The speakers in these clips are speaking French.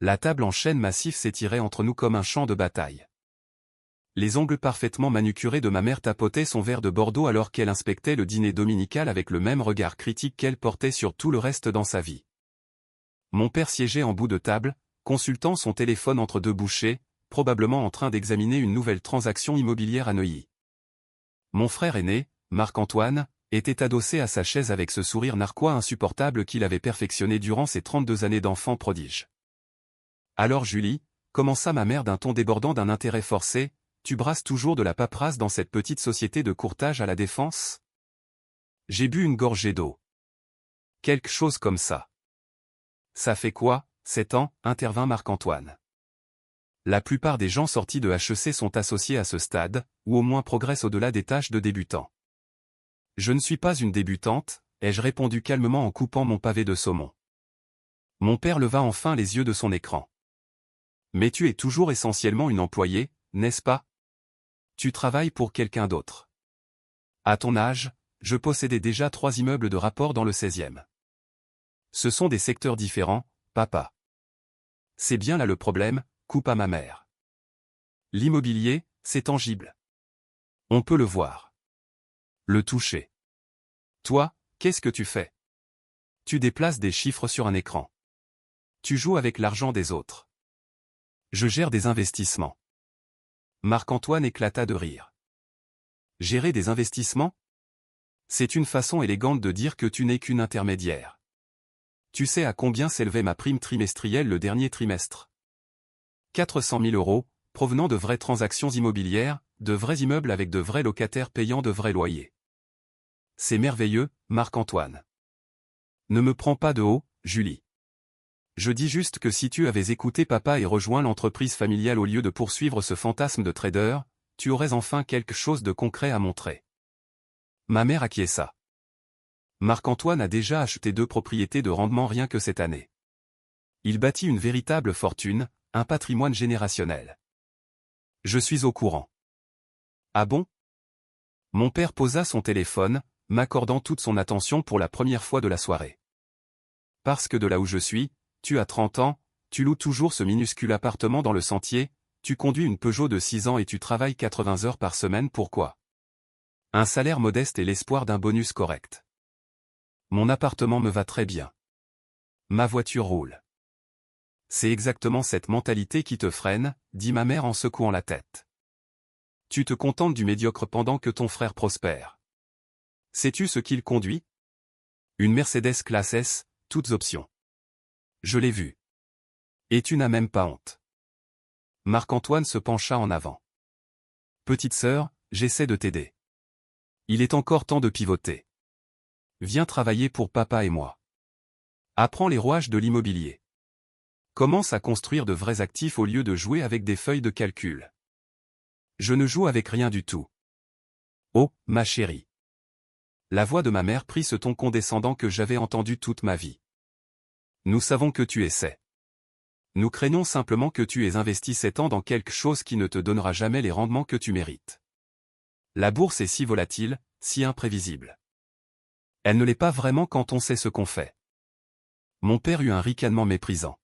La table en chêne massif s'étirait entre nous comme un champ de bataille. Les ongles parfaitement manucurés de ma mère tapotaient son verre de Bordeaux alors qu'elle inspectait le dîner dominical avec le même regard critique qu'elle portait sur tout le reste dans sa vie. Mon père siégeait en bout de table, consultant son téléphone entre deux bouchées, probablement en train d'examiner une nouvelle transaction immobilière à Neuilly. Mon frère aîné, Marc-Antoine, était adossé à sa chaise avec ce sourire narquois insupportable qu'il avait perfectionné durant ses 32 années d'enfant prodige. « Alors Julie, commença ma mère d'un ton débordant d'un intérêt forcé, tu brasses toujours de la paperasse dans cette petite société de courtage à la Défense ? J'ai bu une gorgée d'eau. Quelque chose comme ça. Ça fait quoi, 7 ans, intervint Marc-Antoine. La plupart des gens sortis de HEC sont associés à ce stade, ou au moins progressent au-delà des tâches de débutants. Je ne suis pas une débutante, ai-je répondu calmement en coupant mon pavé de saumon. Mon père leva enfin les yeux de son écran. Mais tu es toujours essentiellement une employée, n'est-ce pas ? Tu travailles pour quelqu'un d'autre. À ton âge, je possédais déjà 3 immeubles de rapport dans le 16e. Ce sont des secteurs différents, papa. C'est bien là le problème, coupa ma mère. L'immobilier, c'est tangible. On peut le voir. Le toucher. Toi, qu'est-ce que tu fais ? Tu déplaces des chiffres sur un écran. Tu joues avec l'argent des autres. Je gère des investissements. Marc-Antoine éclata de rire. Gérer des investissements ? C'est une façon élégante de dire que tu n'es qu'une intermédiaire. Tu sais à combien s'élevait ma prime trimestrielle le dernier trimestre ? 400 000 €, provenant de vraies transactions immobilières, de vrais immeubles avec de vrais locataires payant de vrais loyers. C'est merveilleux, Marc-Antoine. Ne me prends pas de haut, Julie. Je dis juste que si tu avais écouté papa et rejoint l'entreprise familiale au lieu de poursuivre ce fantasme de trader, tu aurais enfin quelque chose de concret à montrer. Ma mère acquiesça. Marc-Antoine a déjà acheté 2 propriétés de rendement rien que cette année. Il bâtit une véritable fortune, un patrimoine générationnel. Je suis au courant. Ah bon ? Mon père posa son téléphone, m'accordant toute son attention pour la première fois de la soirée. Parce que de là où je suis, tu as 30 ans, tu loues toujours ce minuscule appartement dans le Sentier, tu conduis une Peugeot de 6 ans et tu travailles 80 heures par semaine, pourquoi ? Un salaire modeste et l'espoir d'un bonus correct. Mon appartement me va très bien. Ma voiture roule. C'est exactement cette mentalité qui te freine, dit ma mère en secouant la tête. Tu te contentes du médiocre pendant que ton frère prospère. Sais-tu ce qu'il conduit ? Une Mercedes classe S, toutes options. Je l'ai vu. Et tu n'as même pas honte. Marc-Antoine se pencha en avant. Petite sœur, j'essaie de t'aider. Il est encore temps de pivoter. Viens travailler pour papa et moi. Apprends les rouages de l'immobilier. Commence à construire de vrais actifs au lieu de jouer avec des feuilles de calcul. Je ne joue avec rien du tout. Oh, ma chérie. La voix de ma mère prit ce ton condescendant que j'avais entendu toute ma vie. Nous savons que tu essaies. Nous craignons simplement que tu aies investi 7 ans dans quelque chose qui ne te donnera jamais les rendements que tu mérites. La bourse est si volatile, si imprévisible. Elle ne l'est pas vraiment quand on sait ce qu'on fait. Mon père eut un ricanement méprisant.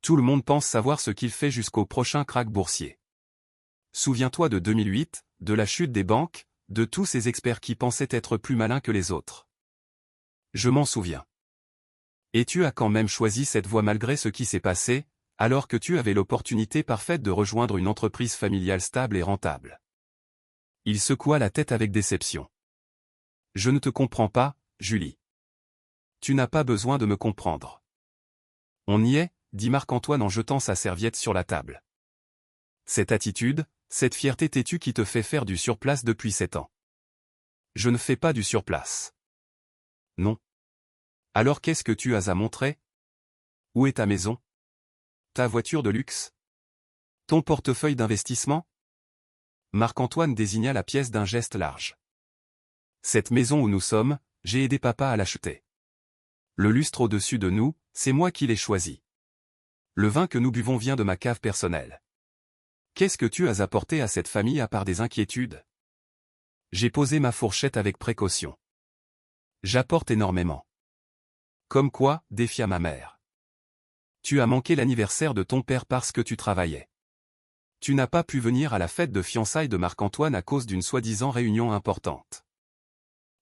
Tout le monde pense savoir ce qu'il fait jusqu'au prochain krach boursier. Souviens-toi de 2008, de la chute des banques, de tous ces experts qui pensaient être plus malins que les autres. Je m'en souviens. Et tu as quand même choisi cette voie malgré ce qui s'est passé, alors que tu avais l'opportunité parfaite de rejoindre une entreprise familiale stable et rentable. Il secoua la tête avec déception. Je ne te comprends pas, Julie. Tu n'as pas besoin de me comprendre. On y est, dit Marc-Antoine en jetant sa serviette sur la table. Cette attitude, cette fierté têtue qui te fait faire du surplace depuis 7 ans. Je ne fais pas du surplace. Non. Alors qu'est-ce que tu as à montrer ? Où est ta maison ? Ta voiture de luxe ? Ton portefeuille d'investissement ? Marc-Antoine désigna la pièce d'un geste large. Cette maison où nous sommes, j'ai aidé papa à l'acheter. Le lustre au-dessus de nous, c'est moi qui l'ai choisi. Le vin que nous buvons vient de ma cave personnelle. Qu'est-ce que tu as apporté à cette famille à part des inquiétudes ? J'ai posé ma fourchette avec précaution. J'apporte énormément. Comme quoi, défia ma mère. Tu as manqué l'anniversaire de ton père parce que tu travaillais. Tu n'as pas pu venir à la fête de fiançailles de Marc-Antoine à cause d'une soi-disant réunion importante.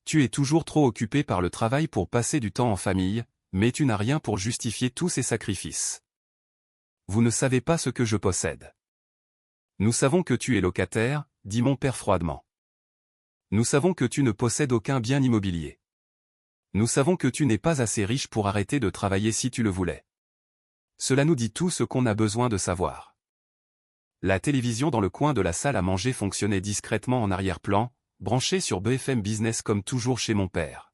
Tu es toujours trop occupé par le travail pour passer du temps en famille, mais tu n'as rien pour justifier tous ces sacrifices. Vous ne savez pas ce que je possède. Nous savons que tu es locataire, dit mon père froidement. Nous savons que tu ne possèdes aucun bien immobilier. Nous savons que tu n'es pas assez riche pour arrêter de travailler si tu le voulais. Cela nous dit tout ce qu'on a besoin de savoir. La télévision dans le coin de la salle à manger fonctionnait discrètement en arrière-plan, branchée sur BFM Business comme toujours chez mon père.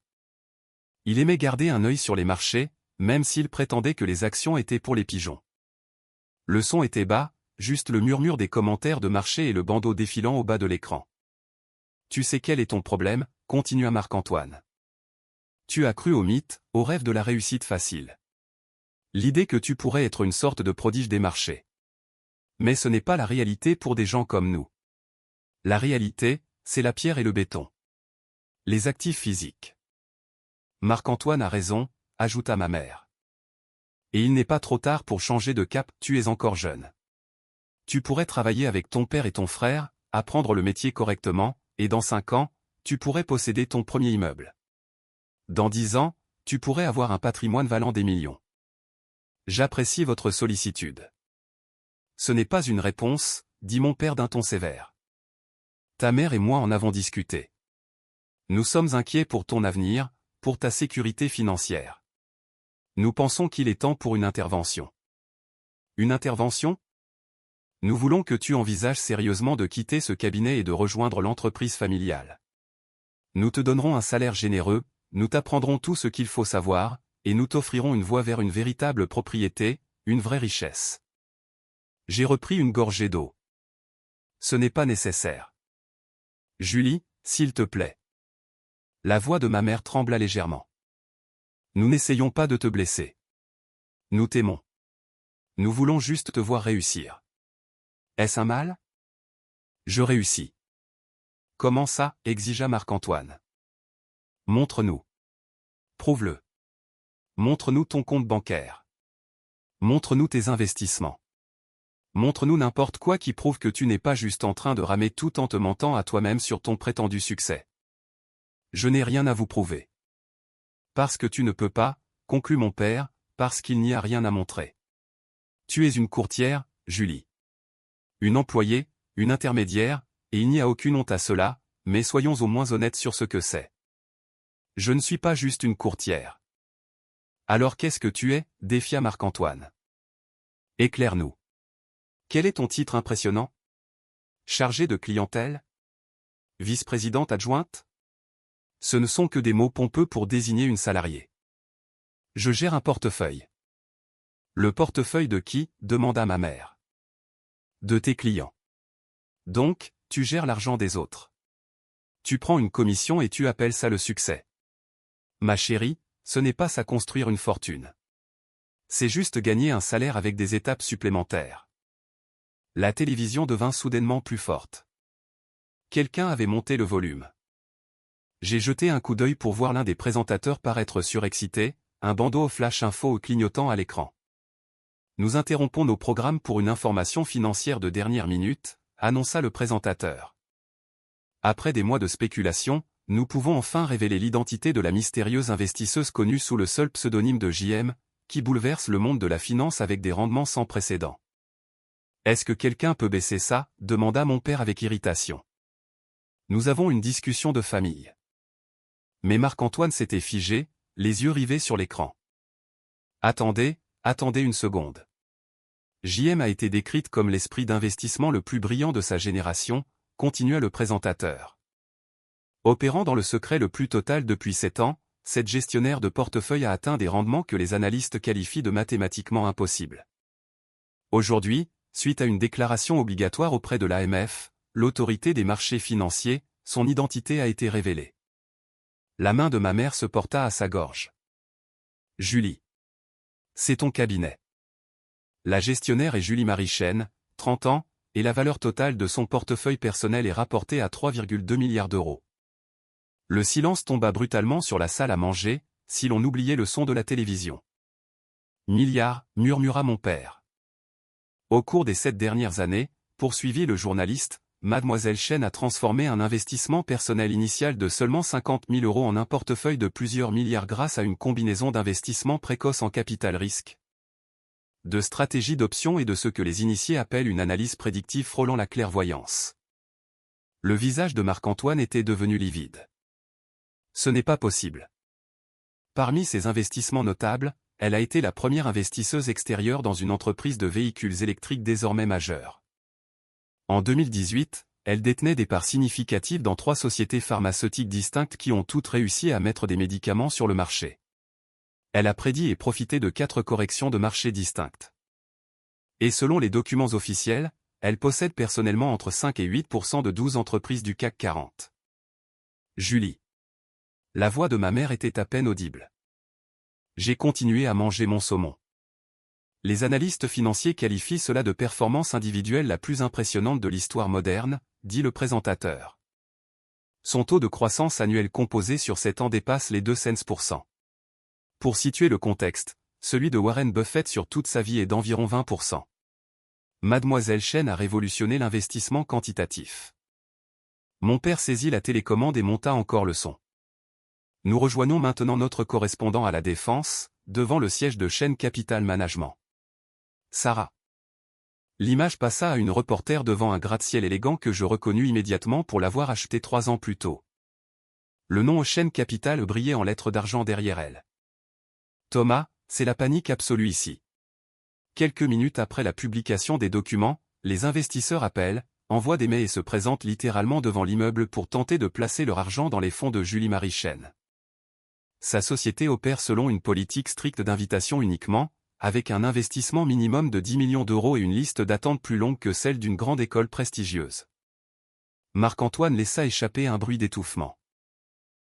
Il aimait garder un œil sur les marchés, même s'il prétendait que les actions étaient pour les pigeons. Le son était bas, juste le murmure des commentaires de marché et le bandeau défilant au bas de l'écran. Tu sais quel est ton problème, continua Marc-Antoine. Tu as cru au mythe, au rêve de la réussite facile. L'idée que tu pourrais être une sorte de prodige des marchés. Mais ce n'est pas la réalité pour des gens comme nous. La réalité, c'est la pierre et le béton. Les actifs physiques. Marc-Antoine a raison, ajouta ma mère. Et il n'est pas trop tard pour changer de cap, tu es encore jeune. Tu pourrais travailler avec ton père et ton frère, apprendre le métier correctement, et dans 5 ans, tu pourrais posséder ton premier immeuble. Dans 10 ans, tu pourrais avoir un patrimoine valant des millions. J'apprécie votre sollicitude. Ce n'est pas une réponse, dit mon père d'un ton sévère. Ta mère et moi en avons discuté. Nous sommes inquiets pour ton avenir, pour ta sécurité financière. Nous pensons qu'il est temps pour une intervention. Une intervention ? Nous voulons que tu envisages sérieusement de quitter ce cabinet et de rejoindre l'entreprise familiale. Nous te donnerons un salaire généreux, nous t'apprendrons tout ce qu'il faut savoir, et nous t'offrirons une voie vers une véritable propriété, une vraie richesse. J'ai repris une gorgée d'eau. Ce n'est pas nécessaire. Julie, s'il te plaît. La voix de ma mère trembla légèrement. Nous n'essayons pas de te blesser. Nous t'aimons. Nous voulons juste te voir réussir. Est-ce un mal ? Je réussis. Comment ça ? Exigea Marc-Antoine. Montre-nous. Prouve-le. Montre-nous ton compte bancaire. Montre-nous tes investissements. Montre-nous n'importe quoi qui prouve que tu n'es pas juste en train de ramer tout en te mentant à toi-même sur ton prétendu succès. Je n'ai rien à vous prouver. Parce que tu ne peux pas, conclut mon père, parce qu'il n'y a rien à montrer. Tu es une courtière, Julie. Une employée, une intermédiaire, et il n'y a aucune honte à cela, mais soyons au moins honnêtes sur ce que c'est. Je ne suis pas juste une courtière. Alors qu'est-ce que tu es ? Défia Marc-Antoine. Éclaire-nous. Quel est ton titre impressionnant ? Chargé de clientèle ? Vice-présidente adjointe ? Ce ne sont que des mots pompeux pour désigner une salariée. Je gère un portefeuille. Le portefeuille de qui ? Demanda ma mère. De tes clients. Donc, tu gères l'argent des autres. Tu prends une commission et tu appelles ça le succès. Ma chérie, ce n'est pas ça construire une fortune. C'est juste gagner un salaire avec des étapes supplémentaires. La télévision devint soudainement plus forte. Quelqu'un avait monté le volume. J'ai jeté un coup d'œil pour voir l'un des présentateurs paraître surexcité, un bandeau au flash info clignotant à l'écran. Nous interrompons nos programmes pour une information financière de dernière minute, annonça le présentateur. Après des mois de spéculation, nous pouvons enfin révéler l'identité de la mystérieuse investisseuse connue sous le seul pseudonyme de JM, qui bouleverse le monde de la finance avec des rendements sans précédent. Est-ce que quelqu'un peut baisser ça ? Demanda mon père avec irritation. Nous avons une discussion de famille. Mais Marc-Antoine s'était figé, les yeux rivés sur l'écran. Attendez une seconde. JM a été décrite comme l'esprit d'investissement le plus brillant de sa génération, continua le présentateur. Opérant dans le secret le plus total depuis 7 ans, cette gestionnaire de portefeuille a atteint des rendements que les analystes qualifient de mathématiquement impossibles. Aujourd'hui, suite à une déclaration obligatoire auprès de l'AMF, l'autorité des marchés financiers, son identité a été révélée. La main de ma mère se porta à sa gorge. Julie. C'est ton cabinet. La gestionnaire est Julie Marichaine, 30 ans, et la valeur totale de son portefeuille personnel est rapportée à 3,2 milliards d'euros. Le silence tomba brutalement sur la salle à manger, si l'on oubliait le son de la télévision. Milliards, murmura mon père. Au cours des 7 dernières années, poursuivit le journaliste, Mademoiselle Chen a transformé un investissement personnel initial de seulement 50 000 € en un portefeuille de plusieurs milliards grâce à une combinaison d'investissements précoces en capital risque, de stratégies d'options et de ce que les initiés appellent une analyse prédictive frôlant la clairvoyance. Le visage de Marc-Antoine était devenu livide. Ce n'est pas possible. Parmi ses investissements notables, elle a été la première investisseuse extérieure dans une entreprise de véhicules électriques désormais majeure. En 2018, elle détenait des parts significatives dans 3 sociétés pharmaceutiques distinctes qui ont toutes réussi à mettre des médicaments sur le marché. Elle a prédit et profité de 4 corrections de marché distinctes. Et selon les documents officiels, elle possède personnellement entre 5 et 8% de 12 entreprises du CAC 40. Julie. La voix de ma mère était à peine audible. J'ai continué à manger mon saumon. Les analystes financiers qualifient cela de performance individuelle la plus impressionnante de l'histoire moderne, dit le présentateur. Son taux de croissance annuel composé sur 7 ans dépasse les 2%. Pour situer le contexte, celui de Warren Buffett sur toute sa vie est d'environ 20%. Mademoiselle Chen a révolutionné l'investissement quantitatif. Mon père saisit la télécommande et monta encore le son. Nous rejoignons maintenant notre correspondant à la Défense, devant le siège de Chen Capital Management. Sarah. L'image passa à une reporter devant un gratte-ciel élégant que je reconnus immédiatement pour l'avoir acheté 3 ans plus tôt. Le nom Chen Capital brillait en lettres d'argent derrière elle. Thomas, c'est la panique absolue ici. Quelques minutes après la publication des documents, les investisseurs appellent, envoient des mails et se présentent littéralement devant l'immeuble pour tenter de placer leur argent dans les fonds de Julie-Marie Chen. Sa société opère selon une politique stricte d'invitation uniquement, avec un investissement minimum de 10 millions d'euros et une liste d'attente plus longue que celle d'une grande école prestigieuse. Marc-Antoine laissa échapper un bruit d'étouffement.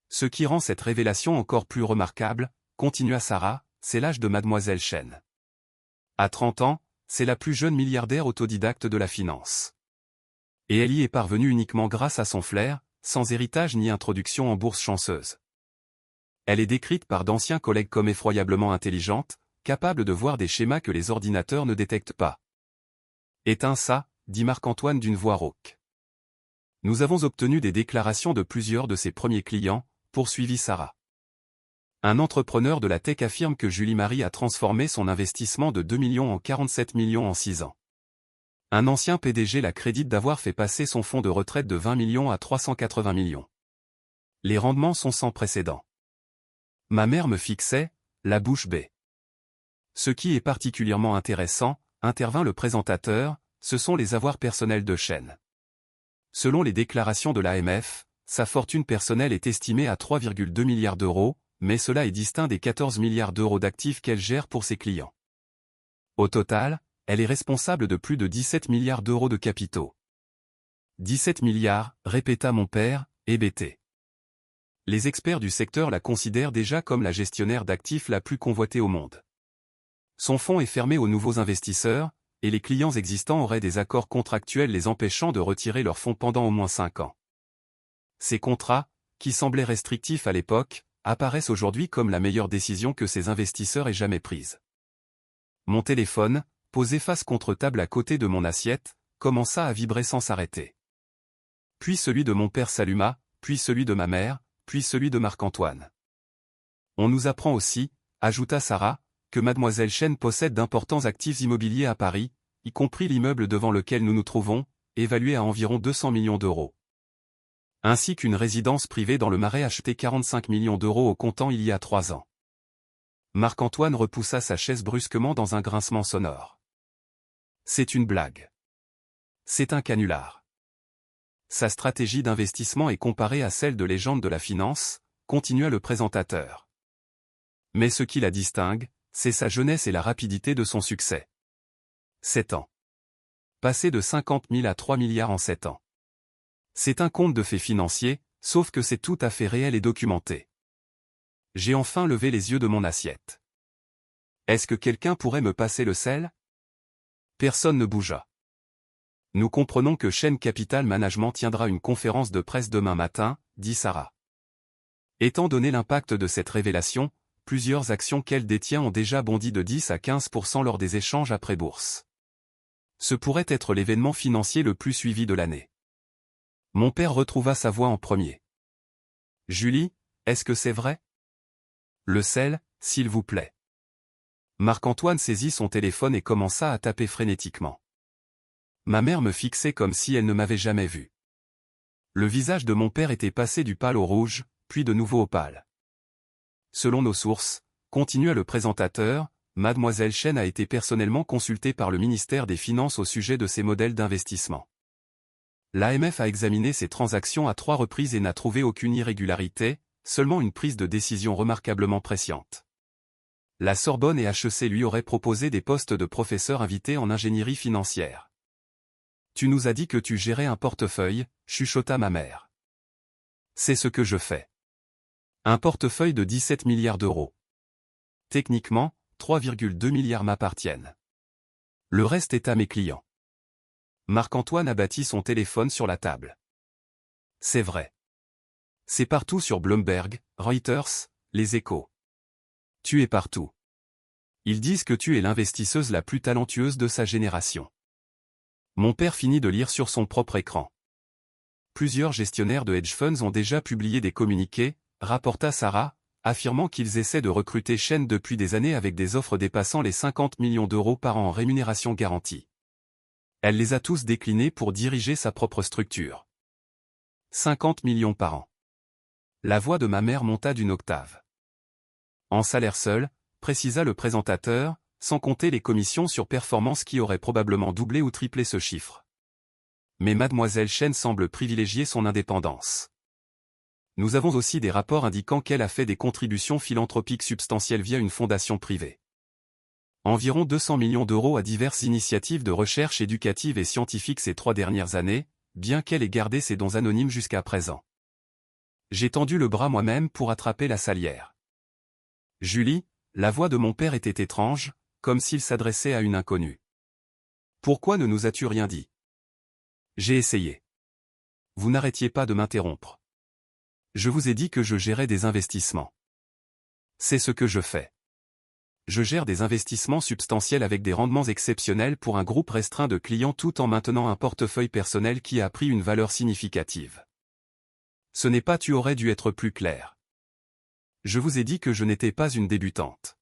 Ce qui rend cette révélation encore plus remarquable, continua Sarah, c'est l'âge de Mademoiselle Chen. À 30 ans, c'est la plus jeune milliardaire autodidacte de la finance. Et elle y est parvenue uniquement grâce à son flair, sans héritage ni introduction en bourse chanceuse. Elle est décrite par d'anciens collègues comme effroyablement intelligente, capable de voir des schémas que les ordinateurs ne détectent pas. Éteins ça, dit Marc-Antoine d'une voix rauque. Nous avons obtenu des déclarations de plusieurs de ses premiers clients, poursuivit Sarah. Un entrepreneur de la tech affirme que Julie-Marie a transformé son investissement de 2 millions en 47 millions en 6 ans. Un ancien PDG la crédite d'avoir fait passer son fonds de retraite de 20 millions à 380 millions. Les rendements sont sans précédent. Ma mère me fixait, la bouche bée. Ce qui est particulièrement intéressant, intervint le présentateur, ce sont les avoirs personnels de Chen. Selon les déclarations de l'AMF, sa fortune personnelle est estimée à 3,2 milliards d'euros, mais cela est distinct des 14 milliards d'euros d'actifs qu'elle gère pour ses clients. Au total, elle est responsable de plus de 17 milliards d'euros de capitaux. 17 milliards, répéta mon père, hébété. Les experts du secteur la considèrent déjà comme la gestionnaire d'actifs la plus convoitée au monde. Son fonds est fermé aux nouveaux investisseurs, et les clients existants auraient des accords contractuels les empêchant de retirer leurs fonds pendant au moins 5 ans. Ces contrats, qui semblaient restrictifs à l'époque, apparaissent aujourd'hui comme la meilleure décision que ces investisseurs aient jamais prise. Mon téléphone, posé face contre table à côté de mon assiette, commença à vibrer sans s'arrêter. Puis celui de mon père s'alluma, puis celui de ma mère, puis celui de Marc-Antoine. On nous apprend aussi, ajouta Sarah, que Mademoiselle Chen possède d'importants actifs immobiliers à Paris, y compris l'immeuble devant lequel nous nous trouvons, évalué à environ 200 millions d'euros. Ainsi qu'une résidence privée dans le Marais achetée 45 millions d'euros au comptant il y a 3 ans. Marc-Antoine repoussa sa chaise brusquement dans un grincement sonore. C'est une blague. C'est un canular. Sa stratégie d'investissement est comparée à celle de légende de la finance, continua le présentateur. Mais ce qui la distingue, c'est sa jeunesse et la rapidité de son succès. 7 ans. Passer de 50 000 à 3 milliards en 7 ans. C'est un conte de faits financiers, sauf que c'est tout à fait réel et documenté. J'ai enfin levé les yeux de mon assiette. Est-ce que quelqu'un pourrait me passer le sel? Personne ne bougea. Nous comprenons que Chen Capital Management tiendra une conférence de presse demain matin, dit Sarah. Étant donné l'impact de cette révélation, plusieurs actions qu'elle détient ont déjà bondi de 10 à 15% lors des échanges après bourse. Ce pourrait être l'événement financier le plus suivi de l'année. Mon père retrouva sa voix en premier. Julie, est-ce que c'est vrai? Le sel, s'il vous plaît. Marc-Antoine saisit son téléphone et commença à taper frénétiquement. Ma mère me fixait comme si elle ne m'avait jamais vu. Le visage de mon père était passé du pâle au rouge, puis de nouveau au pâle. Selon nos sources, continua le présentateur, Mademoiselle Chen a été personnellement consultée par le ministère des Finances au sujet de ces modèles d'investissement. L'AMF a examiné ces transactions à 3 reprises et n'a trouvé aucune irrégularité, seulement une prise de décision remarquablement presciente. La Sorbonne et HEC lui auraient proposé des postes de professeur invité en ingénierie financière. Tu nous as dit que tu gérais un portefeuille, chuchota ma mère. C'est ce que je fais. Un portefeuille de 17 milliards d'euros. Techniquement, 3,2 milliards m'appartiennent. Le reste est à mes clients. Marc-Antoine abattit son téléphone sur la table. C'est vrai. C'est partout sur Bloomberg, Reuters, Les Échos. Tu es partout. Ils disent que tu es l'investisseuse la plus talentueuse de sa génération. Mon père finit de lire sur son propre écran. Plusieurs gestionnaires de hedge funds ont déjà publié des communiqués, rapporta Sarah, affirmant qu'ils essaient de recruter Chen depuis des années avec des offres dépassant les 50 millions d'euros par an en rémunération garantie. Elle les a tous déclinés pour diriger sa propre structure. 50 millions par an. La voix de ma mère monta d'une octave. En salaire seul, précisa le présentateur, sans compter les commissions sur performance qui auraient probablement doublé ou triplé ce chiffre. Mais Mademoiselle Chen semble privilégier son indépendance. Nous avons aussi des rapports indiquant qu'elle a fait des contributions philanthropiques substantielles via une fondation privée. Environ 200 millions d'euros à diverses initiatives de recherche éducative et scientifique ces 3 dernières années, bien qu'elle ait gardé ses dons anonymes jusqu'à présent. J'ai tendu le bras moi-même pour attraper la salière. Julie, la voix de mon père était étrange, comme s'il s'adressait à une inconnue. Pourquoi ne nous as-tu rien dit? J'ai essayé. Vous n'arrêtiez pas de m'interrompre. Je vous ai dit que je gérais des investissements. C'est ce que je fais. Je gère des investissements substantiels avec des rendements exceptionnels pour un groupe restreint de clients tout en maintenant un portefeuille personnel qui a pris une valeur significative. Ce n'est pas tu aurais dû être plus clair. Je vous ai dit que je n'étais pas une débutante.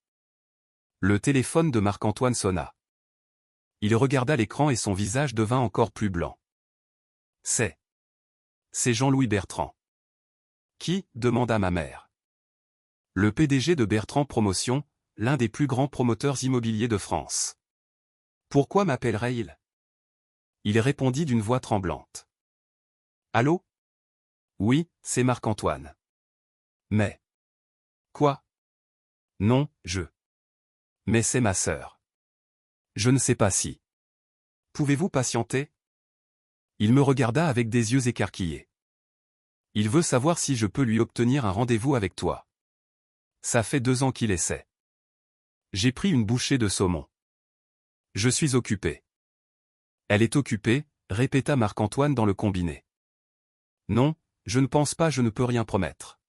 Le téléphone de Marc-Antoine sonna. Il regarda l'écran et son visage devint encore plus blanc. C'est Jean-Louis Bertrand. Qui? Demanda ma mère. Le PDG de Bertrand Promotion, l'un des plus grands promoteurs immobiliers de France. Pourquoi m'appellerait-il? Il répondit d'une voix tremblante. Allô? Oui, c'est Marc-Antoine. Mais. Quoi? Non, Mais c'est ma sœur. Je ne sais pas si. Pouvez-vous patienter? Il me regarda avec des yeux écarquillés. Il veut savoir si je peux lui obtenir un rendez-vous avec toi. Ça fait 2 ans qu'il essaie. J'ai pris une bouchée de saumon. Je suis occupé. Elle est occupée, répéta Marc-Antoine dans le combiné. Non, je ne pense pas, je ne peux rien promettre.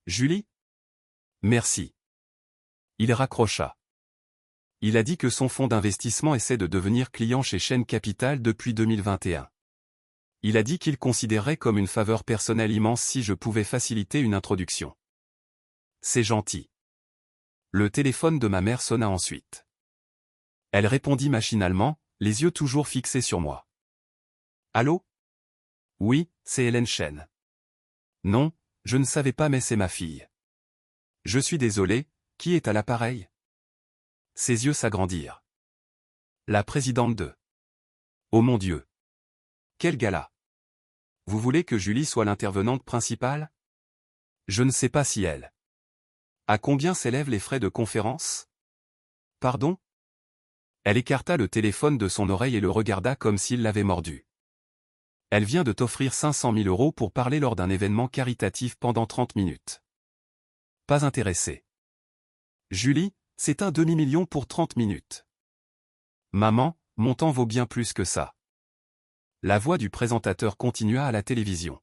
Julie? Merci. Il raccrocha. Il a dit que son fonds d'investissement essaie de devenir client chez Chen Capital depuis 2021. Il a dit qu'il considérait comme une faveur personnelle immense si je pouvais faciliter une introduction. C'est gentil. Le téléphone de ma mère sonna ensuite. Elle répondit machinalement, les yeux toujours fixés sur moi. Allô? Oui, c'est Hélène Chen. Non, je ne savais pas mais c'est ma fille. Je suis désolé, qui est à l'appareil? Ses yeux s'agrandirent. La présidente de. Oh mon Dieu! Quel gala! Vous voulez que Julie soit l'intervenante principale? Je ne sais pas si elle. À combien s'élèvent les frais de conférence? Pardon? Elle écarta le téléphone de son oreille et le regarda comme s'il l'avait mordu. Elle vient de t'offrir 500 000 euros pour parler lors d'un événement caritatif pendant 30 minutes. Pas intéressé. Julie, c'est un demi-million pour 30 minutes. Maman, mon temps vaut bien plus que ça. La voix du présentateur continua à la télévision.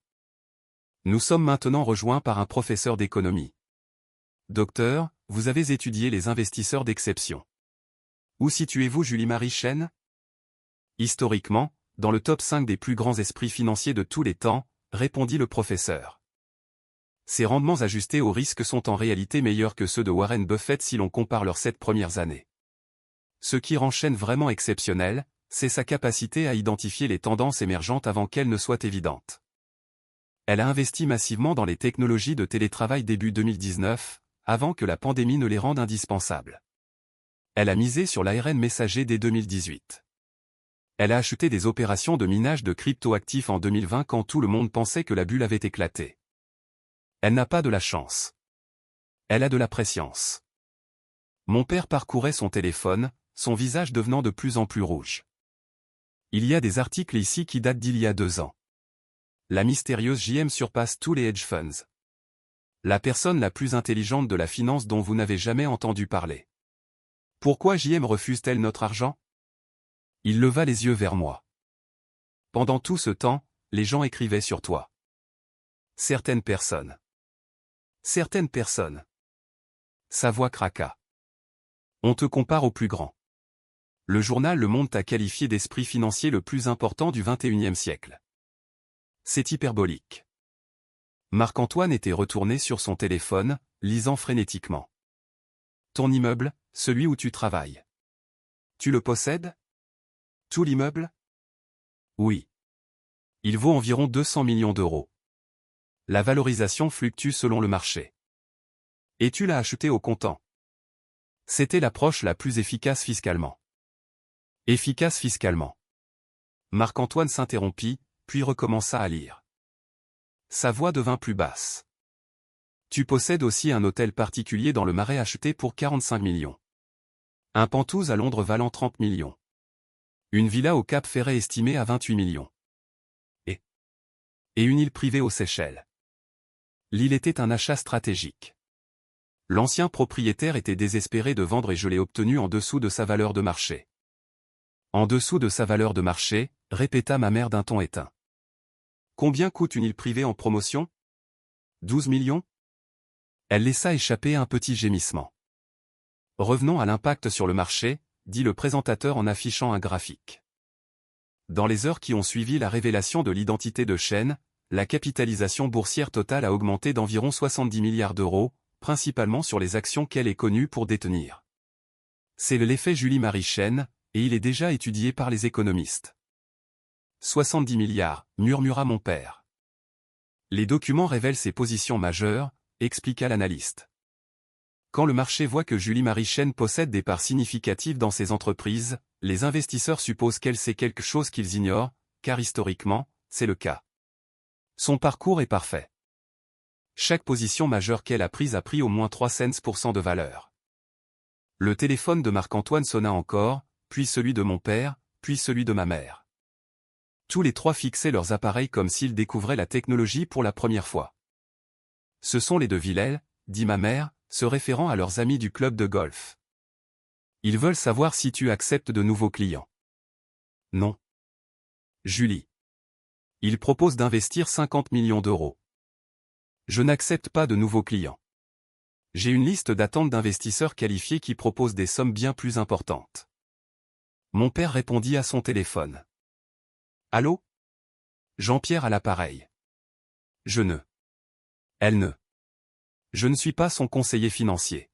Nous sommes maintenant rejoints par un professeur d'économie. Docteur, vous avez étudié les investisseurs d'exception. Où situez-vous Julie-Marie Chen? Historiquement, dans le top 5 des plus grands esprits financiers de tous les temps, répondit le professeur. Ses rendements ajustés au risque sont en réalité meilleurs que ceux de Warren Buffett si l'on compare leurs 7 premières années. Ce qui rend Chen vraiment exceptionnel, c'est sa capacité à identifier les tendances émergentes avant qu'elles ne soient évidentes. Elle a investi massivement dans les technologies de télétravail début 2019, avant que la pandémie ne les rende indispensables. Elle a misé sur l'ARN messager dès 2018. Elle a acheté des opérations de minage de crypto-actifs en 2020 quand tout le monde pensait que la bulle avait éclaté. Elle n'a pas de la chance. Elle a de la prescience. Mon père parcourait son téléphone, son visage devenant de plus en plus rouge. Il y a des articles ici qui datent d'il y a 2 ans. La mystérieuse JM surpasse tous les hedge funds. La personne la plus intelligente de la finance dont vous n'avez jamais entendu parler. Pourquoi JM refuse-t-elle notre argent? Il leva les yeux vers moi. Pendant tout ce temps, les gens écrivaient sur toi. Certaines personnes. Sa voix craqua. On te compare au plus grand. Le journal Le Monde t'a qualifié d'esprit financier le plus important du XXIe siècle. C'est hyperbolique. Marc-Antoine était retourné sur son téléphone, lisant frénétiquement. Ton immeuble, celui où tu travailles. Tu le possèdes? Tout l'immeuble? Oui. Il vaut environ 200 millions d'euros. La valorisation fluctue selon le marché. Et tu l'as acheté au comptant. C'était l'approche la plus efficace fiscalement. Efficace fiscalement. Marc-Antoine s'interrompit, puis recommença à lire. Sa voix devint plus basse. Tu possèdes aussi un hôtel particulier dans le Marais acheté pour 45 millions. Un Penthouse à Londres valant 30 millions. Une villa au Cap Ferret estimée à 28 millions. Et une île privée aux Seychelles. L'île était un achat stratégique. L'ancien propriétaire était désespéré de vendre et je l'ai obtenu en dessous de sa valeur de marché. En dessous de sa valeur de marché, répéta ma mère d'un ton éteint. Combien coûte une île privée en promotion? 12 millions? Elle laissa échapper un petit gémissement. Revenons à l'impact sur le marché, dit le présentateur en affichant un graphique. Dans les heures qui ont suivi la révélation de l'identité de Chen, la capitalisation boursière totale a augmenté d'environ 70 milliards d'euros, principalement sur les actions qu'elle est connue pour détenir. C'est l'effet Julie-Marie Chen, et il est déjà étudié par les économistes. 70 milliards, murmura mon père. Les documents révèlent ses positions majeures, expliqua l'analyste. Quand le marché voit que Julie-Marie Chen possède des parts significatives dans ses entreprises, les investisseurs supposent qu'elle sait quelque chose qu'ils ignorent, car historiquement, c'est le cas. Son parcours est parfait. Chaque position majeure qu'elle a pris au moins 3 cents % de valeur. Le téléphone de Marc-Antoine sonna encore, puis celui de mon père, puis celui de ma mère. Tous les trois fixaient leurs appareils comme s'ils découvraient la technologie pour la première fois. Ce sont les de Villèle, dit ma mère, se référant à leurs amis du club de golf. Ils veulent savoir si tu acceptes de nouveaux clients. Non. Julie. Ils proposent d'investir 50 millions d'euros. Je n'accepte pas de nouveaux clients. J'ai une liste d'attente d'investisseurs qualifiés qui proposent des sommes bien plus importantes. Mon père répondit à son téléphone. Allô? Jean-Pierre à l'appareil. Je ne. Elle ne. Je ne suis pas son conseiller financier.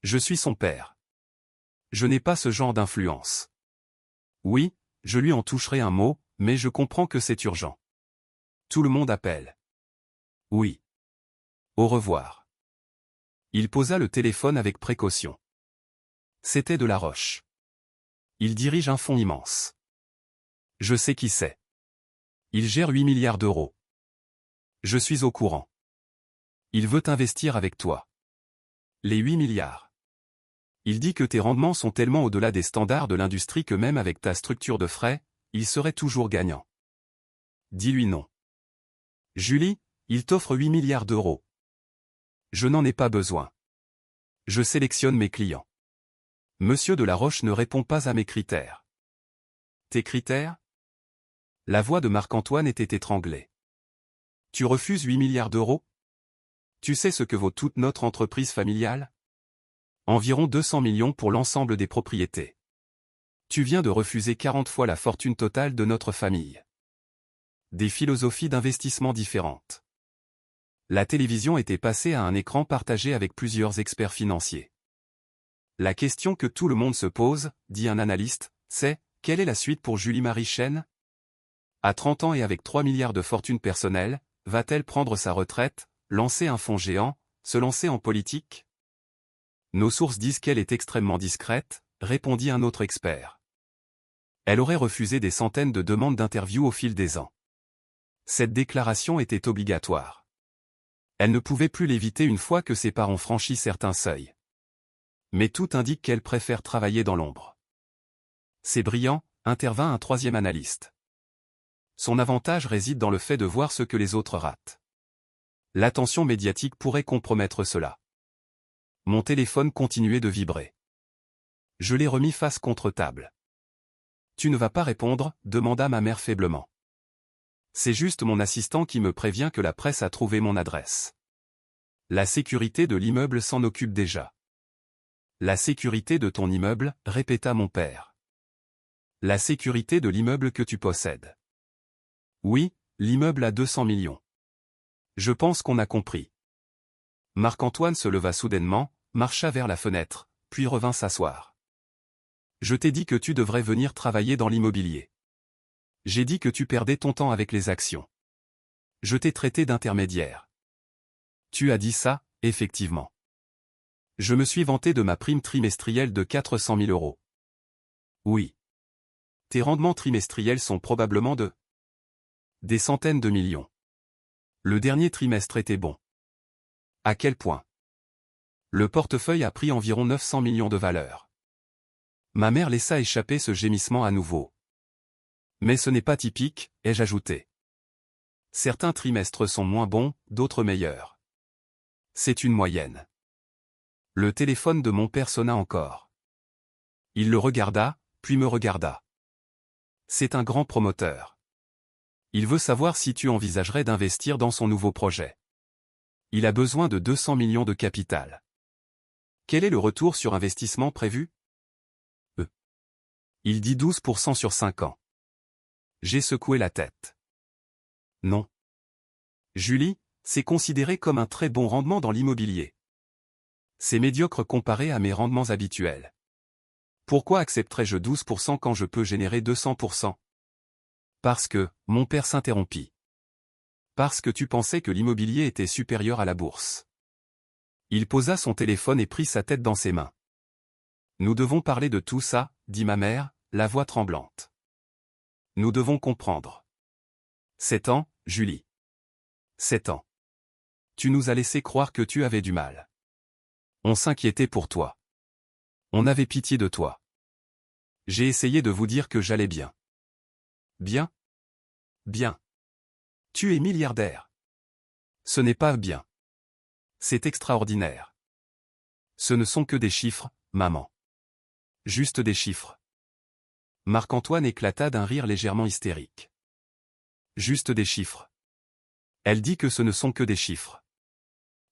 Je suis son père. Je n'ai pas ce genre d'influence. Oui, je lui en toucherai un mot, mais je comprends que c'est urgent. Tout le monde appelle. Oui. Au revoir. Il posa le téléphone avec précaution. C'était de la Roche. Il dirige un fonds immense. Je sais qui c'est. Il gère 8 milliards d'euros. Je suis au courant. Il veut investir avec toi. Les 8 milliards. Il dit que tes rendements sont tellement au-delà des standards de l'industrie que même avec ta structure de frais, il serait toujours gagnant. Dis-lui non. Julie, il t'offre 8 milliards d'euros. Je n'en ai pas besoin. Je sélectionne mes clients. Monsieur de la Roche ne répond pas à mes critères. Tes critères? La voix de Marc-Antoine était étranglée. Tu refuses 8 milliards d'euros? Tu sais ce que vaut toute notre entreprise familiale? Environ 200 millions pour l'ensemble des propriétés. Tu viens de refuser 40 fois la fortune totale de notre famille. Des philosophies d'investissement différentes. La télévision était passée à un écran partagé avec plusieurs experts financiers. La question que tout le monde se pose, dit un analyste, c'est « Quelle est la suite pour Julie-Marie Chen ?» À 30 ans et avec 3 milliards de fortune personnelle, va-t-elle prendre sa retraite, lancer un fonds géant, se lancer en politique? Nos sources disent qu'elle est extrêmement discrète, répondit un autre expert. Elle aurait refusé des centaines de demandes d'interview au fil des ans. Cette déclaration était obligatoire. Elle ne pouvait plus l'éviter une fois que ses parents franchissent certains seuils. Mais tout indique qu'elle préfère travailler dans l'ombre. C'est brillant, intervint un troisième analyste. Son avantage réside dans le fait de voir ce que les autres ratent. L'attention médiatique pourrait compromettre cela. Mon téléphone continuait de vibrer. Je l'ai remis face contre table. Tu ne vas pas répondre, demanda ma mère faiblement. C'est juste mon assistant qui me prévient que la presse a trouvé mon adresse. La sécurité de l'immeuble s'en occupe déjà. La sécurité de ton immeuble, répéta mon père. La sécurité de l'immeuble que tu possèdes. Oui, l'immeuble a 200 millions. Je pense qu'on a compris. Marc-Antoine se leva soudainement, marcha vers la fenêtre, puis revint s'asseoir. Je t'ai dit que tu devrais venir travailler dans l'immobilier. J'ai dit que tu perdais ton temps avec les actions. Je t'ai traité d'intermédiaire. Tu as dit ça, effectivement. Je me suis vanté de ma prime trimestrielle de 400 000 euros. Oui. Tes rendements trimestriels sont probablement des centaines de millions. Le dernier trimestre était bon. À quel point? Le portefeuille a pris environ 900 millions de valeur. Ma mère laissa échapper ce gémissement à nouveau. Mais ce n'est pas typique, ai-je ajouté. Certains trimestres sont moins bons, d'autres meilleurs. C'est une moyenne. Le téléphone de mon père sonna encore. Il le regarda, puis me regarda. C'est un grand promoteur. Il veut savoir si tu envisagerais d'investir dans son nouveau projet. Il a besoin de 200 millions de capital. Quel est le retour sur investissement prévu? Il dit 12% sur 5 ans. J'ai secoué la tête. Non. Julie, c'est considéré comme un très bon rendement dans l'immobilier. C'est médiocre comparé à mes rendements habituels. Pourquoi accepterais-je 12% quand je peux générer 200%? Parce que, mon père s'interrompit. Parce que tu pensais que l'immobilier était supérieur à la bourse. Il posa son téléphone et prit sa tête dans ses mains. Nous devons parler de tout ça, dit ma mère, la voix tremblante. Nous devons comprendre. 7 ans, Julie. 7 ans. Tu nous as laissé croire que tu avais du mal. On s'inquiétait pour toi. On avait pitié de toi. J'ai essayé de vous dire que j'allais bien. Bien? Bien. Tu es milliardaire. Ce n'est pas bien. C'est extraordinaire. Ce ne sont que des chiffres, maman. Juste des chiffres. Marc-Antoine éclata d'un rire légèrement hystérique. Juste des chiffres. Elle dit que ce ne sont que des chiffres.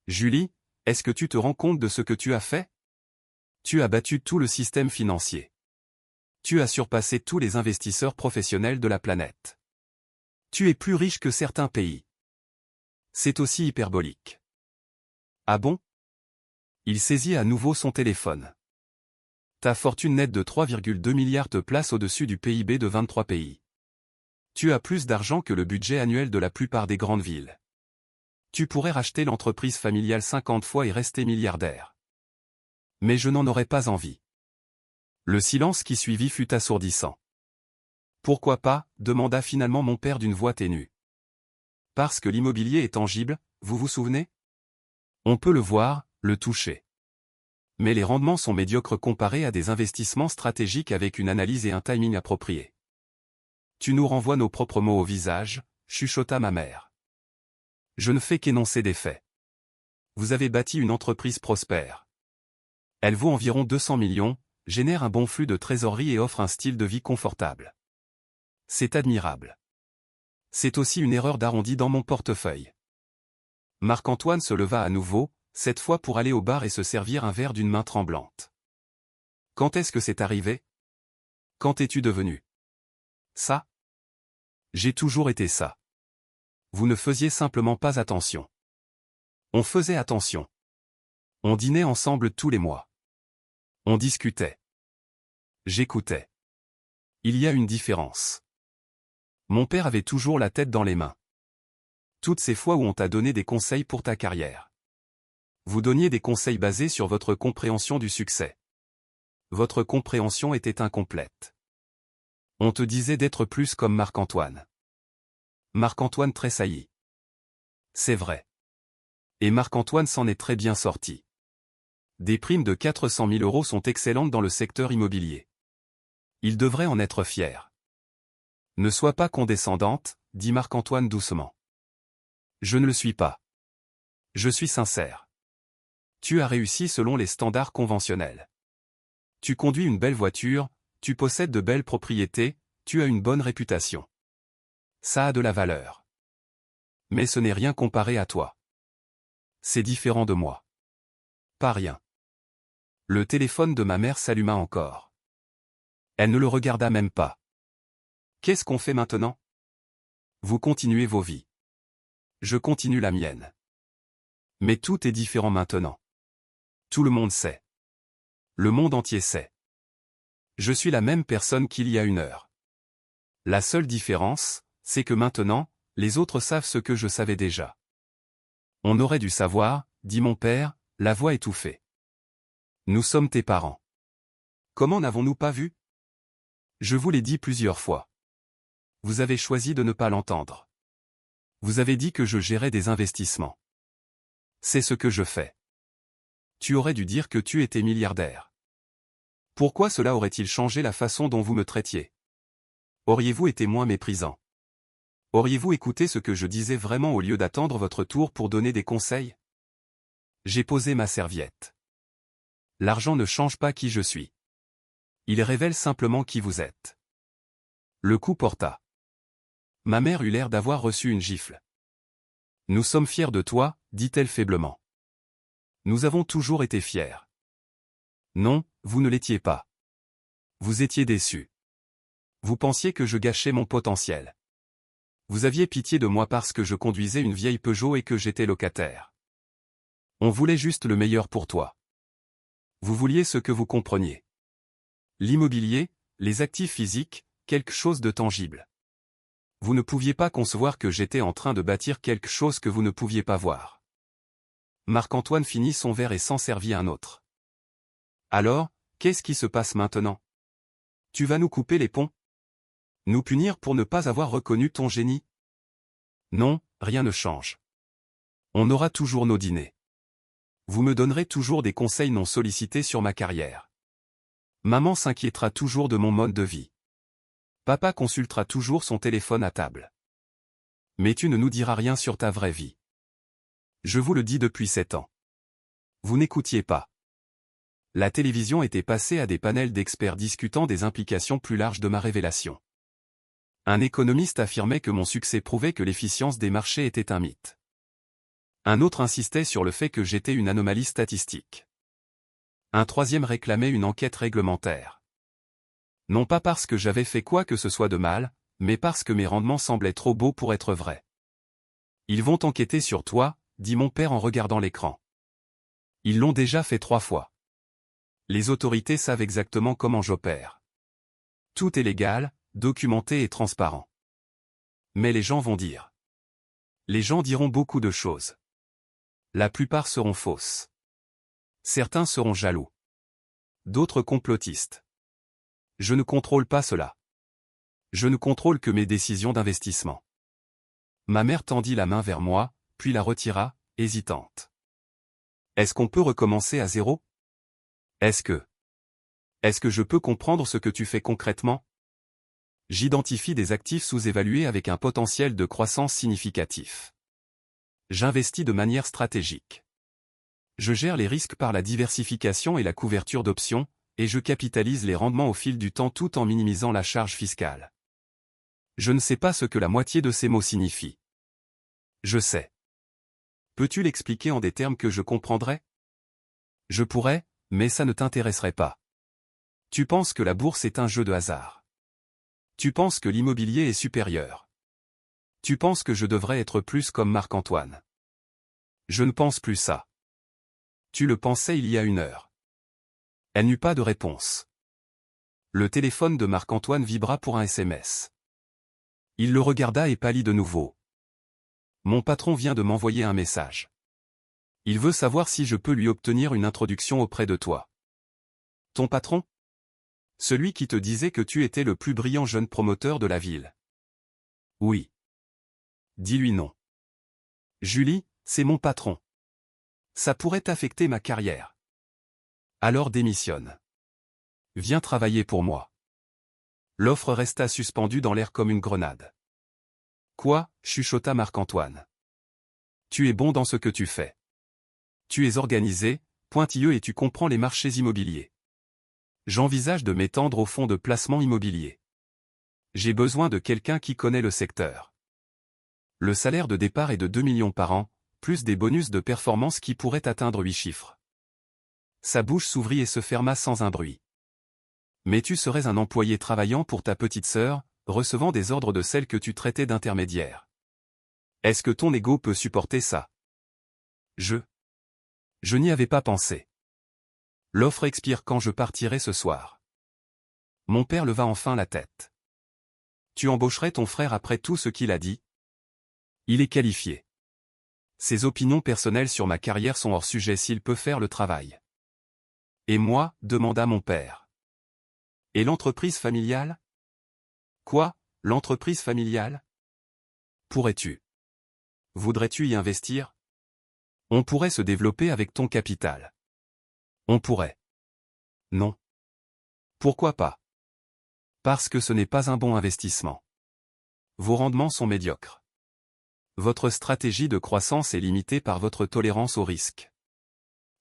Julie, est-ce que tu te rends compte de ce que tu as fait? Tu as battu tout le système financier. Tu as surpassé tous les investisseurs professionnels de la planète. Tu es plus riche que certains pays. C'est aussi hyperbolique. Ah bon? Il saisit à nouveau son téléphone. Ta fortune nette de 3,2 milliards te place au-dessus du PIB de 23 pays. Tu as plus d'argent que le budget annuel de la plupart des grandes villes. Tu pourrais racheter l'entreprise familiale 50 fois et rester milliardaire. Mais je n'en aurais pas envie. Le silence qui suivit fut assourdissant. Pourquoi pas? Demanda finalement mon père d'une voix ténue. Parce que l'immobilier est tangible, vous vous souvenez? On peut le voir, le toucher. Mais les rendements sont médiocres comparés à des investissements stratégiques avec une analyse et un timing appropriés. Tu nous renvoies nos propres mots au visage, chuchota ma mère. Je ne fais qu'énoncer des faits. Vous avez bâti une entreprise prospère. Elle vaut environ 200 millions, génère un bon flux de trésorerie et offre un style de vie confortable. C'est admirable. C'est aussi une erreur d'arrondi dans mon portefeuille. Marc-Antoine se leva à nouveau, cette fois pour aller au bar et se servir un verre d'une main tremblante. Quand est-ce que c'est arrivé? Quand es-tu devenu ça? J'ai toujours été ça. Vous ne faisiez simplement pas attention. On faisait attention. On dînait ensemble tous les mois. On discutait. J'écoutais. Il y a une différence. Mon père avait toujours la tête dans les mains. Toutes ces fois où on t'a donné des conseils pour ta carrière. Vous donniez des conseils basés sur votre compréhension du succès. Votre compréhension était incomplète. On te disait d'être plus comme Marc-Antoine. Marc-Antoine tressaillit. C'est vrai. Et Marc-Antoine s'en est très bien sorti. Des primes de 400 000 € sont excellentes dans le secteur immobilier. Il devrait en être fier. Ne sois pas condescendante, dit Marc-Antoine doucement. Je ne le suis pas. Je suis sincère. Tu as réussi selon les standards conventionnels. Tu conduis une belle voiture, tu possèdes de belles propriétés, tu as une bonne réputation. Ça a de la valeur. Mais ce n'est rien comparé à toi. C'est différent de moi. Pas rien. Le téléphone de ma mère s'alluma encore. Elle ne le regarda même pas. Qu'est-ce qu'on fait maintenant? Vous continuez vos vies. Je continue la mienne. Mais tout est différent maintenant. Tout le monde sait. Le monde entier sait. Je suis la même personne qu'il y a une heure. La seule différence, c'est que maintenant, les autres savent ce que je savais déjà. On aurait dû savoir, dit mon père, la voix étouffée. Nous sommes tes parents. Comment n'avons-nous pas vu? Je vous l'ai dit plusieurs fois. Vous avez choisi de ne pas l'entendre. Vous avez dit que je gérais des investissements. C'est ce que je fais. Tu aurais dû dire que tu étais milliardaire. Pourquoi cela aurait-il changé la façon dont vous me traitiez? Auriez-vous été moins méprisant? Auriez-vous écouté ce que je disais vraiment au lieu d'attendre votre tour pour donner des conseils? J'ai posé ma serviette. L'argent ne change pas qui je suis. Il révèle simplement qui vous êtes. Le coup porta. Ma mère eut l'air d'avoir reçu une gifle. Nous sommes fiers de toi, dit-elle faiblement. Nous avons toujours été fiers. Non, vous ne l'étiez pas. Vous étiez déçus. Vous pensiez que je gâchais mon potentiel. Vous aviez pitié de moi parce que je conduisais une vieille Peugeot et que j'étais locataire. On voulait juste le meilleur pour toi. Vous vouliez ce que vous compreniez. L'immobilier, les actifs physiques, quelque chose de tangible. Vous ne pouviez pas concevoir que j'étais en train de bâtir quelque chose que vous ne pouviez pas voir. Marc-Antoine finit son verre et s'en servit un autre. Alors, qu'est-ce qui se passe maintenant? Tu vas nous couper les ponts? Nous punir pour ne pas avoir reconnu ton génie? Non, rien ne change. On aura toujours nos dîners. Vous me donnerez toujours des conseils non sollicités sur ma carrière. Maman s'inquiétera toujours de mon mode de vie. Papa consultera toujours son téléphone à table. Mais tu ne nous diras rien sur ta vraie vie. Je vous le dis depuis 7 ans. Vous n'écoutiez pas. La télévision était passée à des panels d'experts discutant des implications plus larges de ma révélation. Un économiste affirmait que mon succès prouvait que l'efficience des marchés était un mythe. Un autre insistait sur le fait que j'étais une anomalie statistique. Un troisième réclamait une enquête réglementaire. Non pas parce que j'avais fait quoi que ce soit de mal, mais parce que mes rendements semblaient trop beaux pour être vrais. Ils vont enquêter sur toi, dit mon père en regardant l'écran. Ils l'ont déjà fait 3 fois. Les autorités savent exactement comment j'opère. Tout est légal, documenté et transparent. Mais les gens vont dire. Les gens diront beaucoup de choses. La plupart seront fausses. Certains seront jaloux. D'autres complotistes. Je ne contrôle pas cela. Je ne contrôle que mes décisions d'investissement. Ma mère tendit la main vers moi, puis la retira, hésitante. Est-ce qu'on peut recommencer à zéro? Est-ce que je peux comprendre ce que tu fais concrètement? J'identifie des actifs sous-évalués avec un potentiel de croissance significatif. J'investis de manière stratégique. Je gère les risques par la diversification et la couverture d'options, et je capitalise les rendements au fil du temps tout en minimisant la charge fiscale. Je ne sais pas ce que la moitié de ces mots signifient. Je sais. Peux-tu l'expliquer en des termes que je comprendrais? Je pourrais, mais ça ne t'intéresserait pas. Tu penses que la bourse est un jeu de hasard. Tu penses que l'immobilier est supérieur. Tu penses que je devrais être plus comme Marc-Antoine. Je ne pense plus ça. Tu le pensais il y a 1 heure. Elle n'eut pas de réponse. Le téléphone de Marc-Antoine vibra pour un SMS. Il le regarda et pâlit de nouveau. Mon patron vient de m'envoyer un message. Il veut savoir si je peux lui obtenir une introduction auprès de toi. Ton patron? Celui qui te disait que tu étais le plus brillant jeune promoteur de la ville. Oui. Dis-lui non. Julie, c'est mon patron. Ça pourrait affecter ma carrière. Alors démissionne. Viens travailler pour moi. L'offre resta suspendue dans l'air comme une grenade. Quoi, chuchota Marc-Antoine. Tu es bon dans ce que tu fais. Tu es organisé, pointilleux et tu comprends les marchés immobiliers. J'envisage de m'étendre au fonds de placement immobilier. J'ai besoin de quelqu'un qui connaît le secteur. Le salaire de départ est de 2 millions par an, plus des bonus de performance qui pourraient atteindre 8 chiffres. Sa bouche s'ouvrit et se ferma sans un bruit. Mais tu serais un employé travaillant pour ta petite sœur, recevant des ordres de celle que tu traitais d'intermédiaire. Est-ce que ton ego peut supporter ça? Je n'y avais pas pensé. L'offre expire quand je partirai ce soir. Mon père leva enfin la tête. Tu embaucherais ton frère après tout ce qu'il a dit? Il est qualifié. Ses opinions personnelles sur ma carrière sont hors sujet s'il peut faire le travail. Et moi, demanda mon père. Et l'entreprise familiale? Quoi, l'entreprise familiale? Pourrais-tu? Voudrais-tu y investir? On pourrait se développer avec ton capital. On pourrait. Non. Pourquoi pas? Parce que ce n'est pas un bon investissement. Vos rendements sont médiocres. Votre stratégie de croissance est limitée par votre tolérance au risque.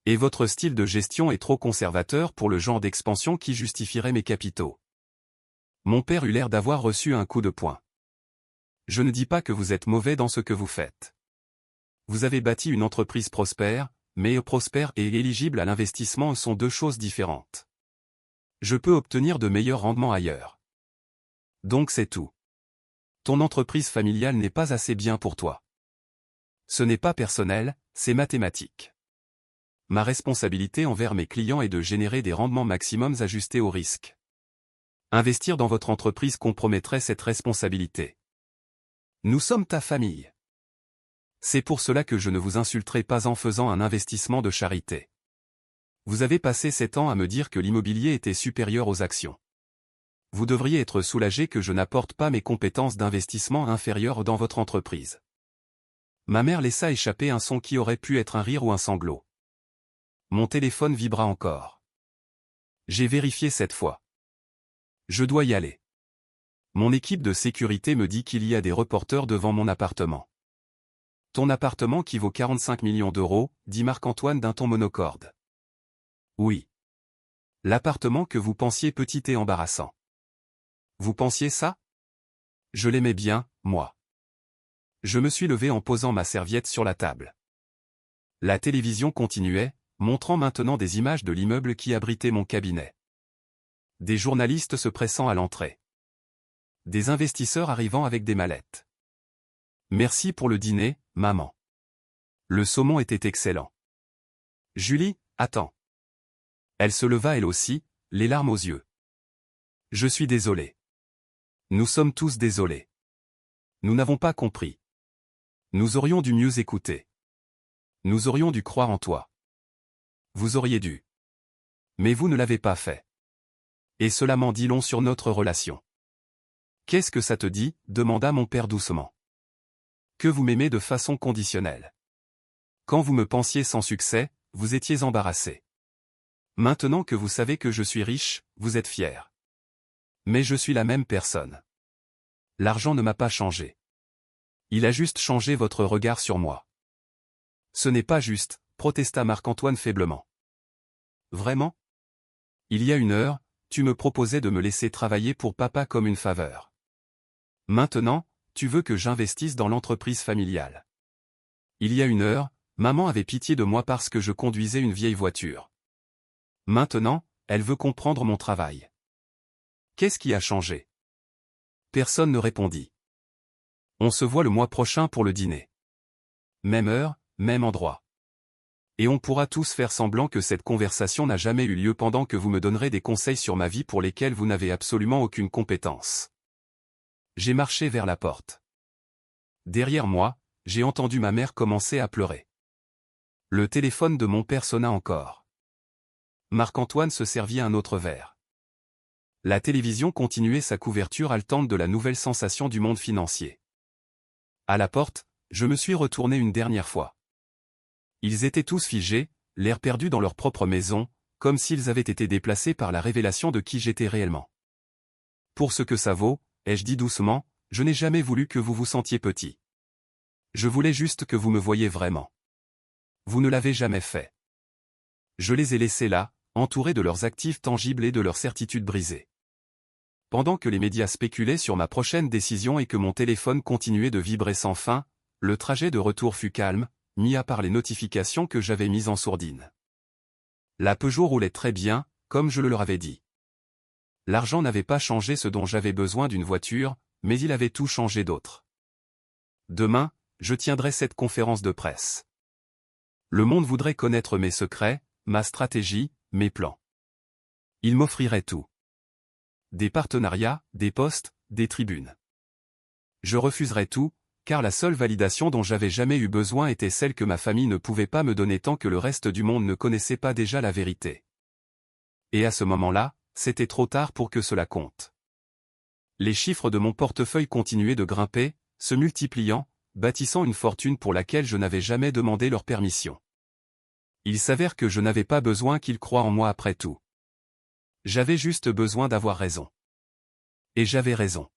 Et votre style de gestion est trop conservateur pour le genre d'expansion qui justifierait mes capitaux. Mon père eut l'air d'avoir reçu un coup de poing. Je ne dis pas que vous êtes mauvais dans ce que vous faites. Vous avez bâti une entreprise prospère, mais prospère et éligible à l'investissement sont deux choses différentes. Je peux obtenir de meilleurs rendements ailleurs. Donc c'est tout. Ton entreprise familiale n'est pas assez bien pour toi. Ce n'est pas personnel, c'est mathématique. Ma responsabilité envers mes clients est de générer des rendements maximums ajustés au risque. Investir dans votre entreprise compromettrait cette responsabilité. Nous sommes ta famille. C'est pour cela que je ne vous insulterai pas en faisant un investissement de charité. Vous avez passé 7 ans à me dire que l'immobilier était supérieur aux actions. Vous devriez être soulagé que je n'apporte pas mes compétences d'investissement inférieures dans votre entreprise. Ma mère laissa échapper un son qui aurait pu être un rire ou un sanglot. Mon téléphone vibra encore. J'ai vérifié cette fois. Je dois y aller. Mon équipe de sécurité me dit qu'il y a des reporters devant mon appartement. Ton appartement qui vaut 45 millions d'euros, dit Marc-Antoine d'un ton monocorde. Oui. L'appartement que vous pensiez petit et embarrassant. Vous pensiez ça? Je l'aimais bien, moi. Je me suis levé en posant ma serviette sur la table. La télévision continuait, montrant maintenant des images de l'immeuble qui abritait mon cabinet. Des journalistes se pressant à l'entrée. Des investisseurs arrivant avec des mallettes. Merci pour le dîner, maman. Le saumon était excellent. Julie, attends. Elle se leva elle aussi, les larmes aux yeux. Je suis désolé. Nous sommes tous désolés. Nous n'avons pas compris. Nous aurions dû mieux écouter. Nous aurions dû croire en toi. Vous auriez dû. Mais vous ne l'avez pas fait. Et cela m'en dit long sur notre relation. Qu'est-ce que ça te dit? Demanda mon père doucement. Que vous m'aimez de façon conditionnelle. Quand vous me pensiez sans succès, vous étiez embarrassé. Maintenant que vous savez que je suis riche, vous êtes fier. Mais je suis la même personne. L'argent ne m'a pas changé. Il a juste changé votre regard sur moi. Ce n'est pas juste, protesta Marc-Antoine faiblement. Vraiment? Il y a 1 heure, tu me proposais de me laisser travailler pour papa comme une faveur. Maintenant, tu veux que j'investisse dans l'entreprise familiale. Il y a 1 heure, Maman avait pitié de moi parce que je conduisais une vieille voiture. Maintenant, elle veut comprendre mon travail. Qu'est-ce qui a changé? Personne ne répondit. On se voit le mois prochain pour le dîner. Même heure, même endroit. Et on pourra tous faire semblant que cette conversation n'a jamais eu lieu pendant que vous me donnerez des conseils sur ma vie pour lesquels vous n'avez absolument aucune compétence. J'ai marché vers la porte. Derrière moi, j'ai entendu ma mère commencer à pleurer. Le téléphone de mon père sonna encore. Marc-Antoine se servit un autre verre. La télévision continuait sa couverture haletante de la nouvelle sensation du monde financier. À la porte, je me suis retourné une dernière fois. Ils étaient tous figés, l'air perdu dans leur propre maison, comme s'ils avaient été déplacés par la révélation de qui j'étais réellement. Pour ce que ça vaut, ai-je dit doucement, je n'ai jamais voulu que vous vous sentiez petit. Je voulais juste que vous me voyiez vraiment. Vous ne l'avez jamais fait. Je les ai laissés là, entourés de leurs actifs tangibles et de leurs certitudes brisées. Pendant que les médias spéculaient sur ma prochaine décision et que mon téléphone continuait de vibrer sans fin, le trajet de retour fut calme, mis à part les notifications que j'avais mises en sourdine. La Peugeot roulait très bien, comme je le leur avais dit. L'argent n'avait pas changé ce dont j'avais besoin d'une voiture, mais il avait tout changé d'autre. Demain, je tiendrai cette conférence de presse. Le monde voudrait connaître mes secrets, ma stratégie, mes plans. Il m'offrirait tout. Des partenariats, des postes, des tribunes. Je refuserais tout, car la seule validation dont j'avais jamais eu besoin était celle que ma famille ne pouvait pas me donner tant que le reste du monde ne connaissait pas déjà la vérité. Et à ce moment-là, c'était trop tard pour que cela compte. Les chiffres de mon portefeuille continuaient de grimper, se multipliant, bâtissant une fortune pour laquelle je n'avais jamais demandé leur permission. Il s'avère que je n'avais pas besoin qu'ils croient en moi après tout. J'avais juste besoin d'avoir raison. Et j'avais raison.